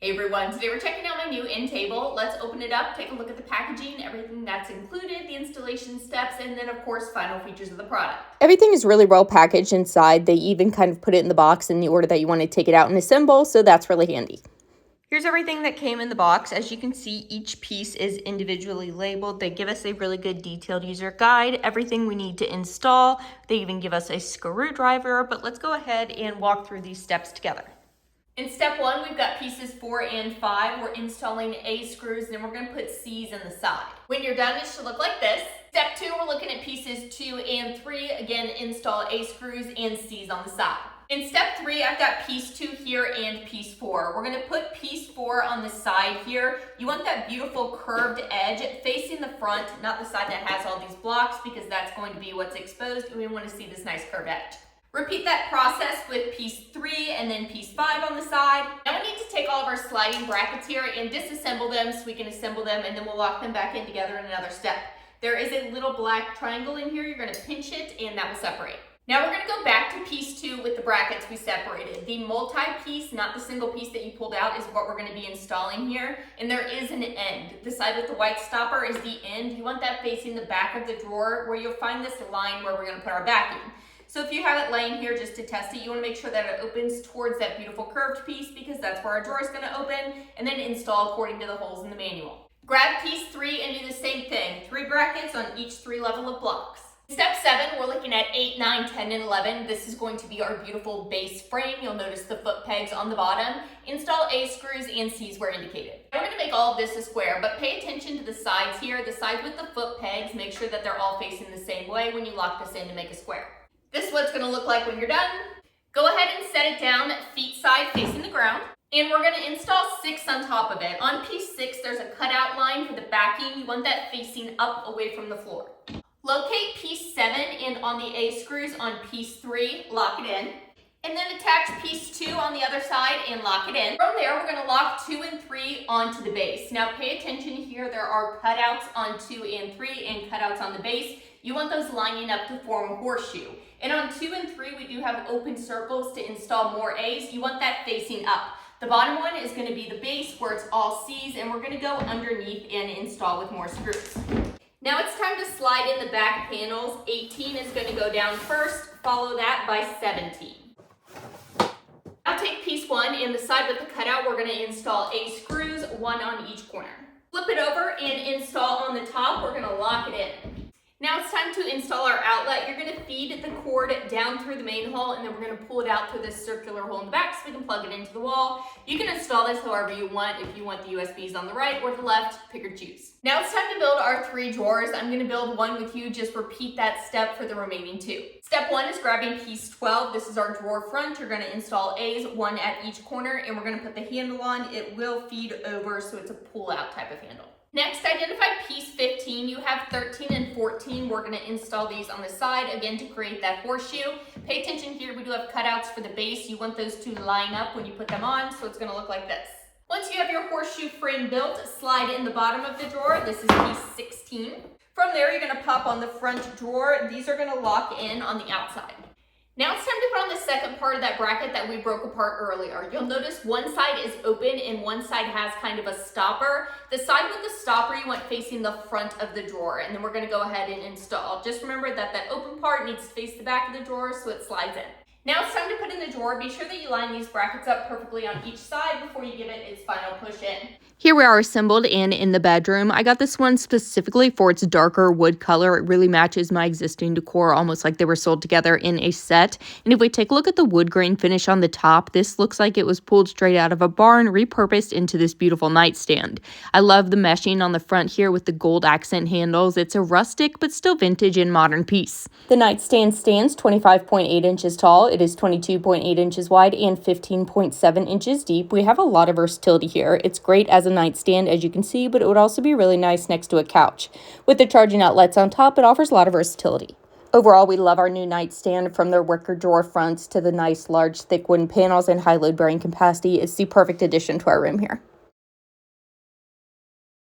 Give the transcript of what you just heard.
Hey everyone, today we're checking out my new end table. Let's open it up, take a look at the packaging, everything that's included, the installation steps, and then of course final features of the product. Everything is really well packaged inside. They even kind of put it in the box in the order that you want to take it out and assemble, so that's really handy. Here's everything that came in the box. As you can see, each piece is individually labeled. They give us a really good detailed user guide, everything we need to install. They even give us a screwdriver, but let's go ahead and walk through these steps together. In step 1, we've got pieces 4 and 5. We're installing A screws, and then we're going to put C's in the side. When you're done, it should look like this. Step 2, we're looking at pieces 2 and 3. Again, install A screws and C's on the side. In step 3, I've got piece 2 here and piece 4. We're going to put piece 4 on the side here. You want that beautiful curved edge facing the front, not the side that has all these blocks, because that's going to be what's exposed, and we want to see this nice curved edge. Repeat that process with piece 3 and then piece 5 on the side. Now we need to take all of our sliding brackets here and disassemble them so we can assemble them, and then we'll lock them back in together in another step. There is a little black triangle in here. You're going to pinch it and that will separate. Now we're going to go back to piece 2 with the brackets we separated. The multi-piece, not the single piece that you pulled out, is what we're going to be installing here. And there is an end. The side with the white stopper is the end. You want that facing the back of the drawer where you'll find this line where we're going to put our backing. So if you have it laying here just to test it, you want to make sure that it opens towards that beautiful curved piece, because that's where our drawer is going to open, and then install according to the holes in the manual. Grab piece 3 and do the same thing. 3 brackets on each 3 level of blocks. Step 7, we're looking at 8, 9, 10, and 11. This is going to be our beautiful base frame. You'll notice the foot pegs on the bottom. Install A screws and C's where indicated. We're going to make all of this a square, but pay attention to the sides here. The sides with the foot pegs, make sure that they're all facing the same way when you lock this in to make a square. This is what it's going to look like when you're done. Go ahead and set it down feet side facing the ground. And we're going to install 6 on top of it. On piece 6, there's a cutout line for the backing. You want that facing up away from the floor. Locate piece 7 and on the A screws on piece 3, lock it in. And then attach piece 2 on the other side and lock it in. From there, we're going to lock 2 and 3 onto the base. Now pay attention here, there are cutouts on 2 and 3 and cutouts on the base. You want those lining up to form a horseshoe. And on 2 and 3, we do have open circles to install more A's. You want that facing up. The bottom one is going to be the base where it's all C's, and we're going to go underneath and install with more screws. Now it's time to slide in the back panels. 18 is going to go down first, follow that by 17. Now take piece 1 and the side with the cutout, we're going to install A screws, 1 on each corner. Flip it over and install on the top. We're going to lock it in. Now it's time to install our outlet. You're going to feed the cord down through the main hole, and then we're going to pull it out through this circular hole in the back so we can plug it into the wall. You can install this however you want. If you want the USBs on the right or the left, pick or choose. Now it's time to build our 3 drawers. I'm going to build one with you. Just repeat that step for the remaining 2. Step 1 is grabbing piece 12. This is our drawer front. You're going to install A's, 1 at each corner, and we're going to put the handle on. It will feed over, so it's a pull-out type of handle. Next, identify piece 15. You have 13 and 14. We're going to install these on the side, again, to create that horseshoe. Pay attention here. We do have cutouts for the base. You want those to line up when you put them on, so it's going to look like this. Once you have your horseshoe frame built, slide in the bottom of the drawer. This is piece 16. From there, you're going to pop on the front drawer. These are going to lock in on the outside. Now it's time to put on the second part of that bracket that we broke apart earlier. You'll notice one side is open and one side has kind of a stopper. The side with the stopper you want facing the front of the drawer, and then we're going to go ahead and install. Just remember that that open part needs to face the back of the drawer so it slides in. Now it's time to put in the drawer. Be sure that you line these brackets up perfectly on each side before you give it its final push in. Here we are assembled and in the bedroom. I got this one specifically for its darker wood color. It really matches my existing decor, almost like they were sold together in a set. And if we take a look at the wood grain finish on the top, this looks like it was pulled straight out of a barn, repurposed into this beautiful nightstand. I love the meshing on the front here with the gold accent handles. It's a rustic but still vintage and modern piece. The nightstand stands 25.8 inches tall. It is 22.8 inches wide and 15.7 inches deep. We have a lot of versatility here. It's great as a nightstand, as you can see, but it would also be really nice next to a couch. With the charging outlets on top, it offers a lot of versatility. Overall, we love our new nightstand. From their wicker drawer fronts to the nice, large, thick wooden panels and high load bearing capacity. It's the perfect addition to our room here.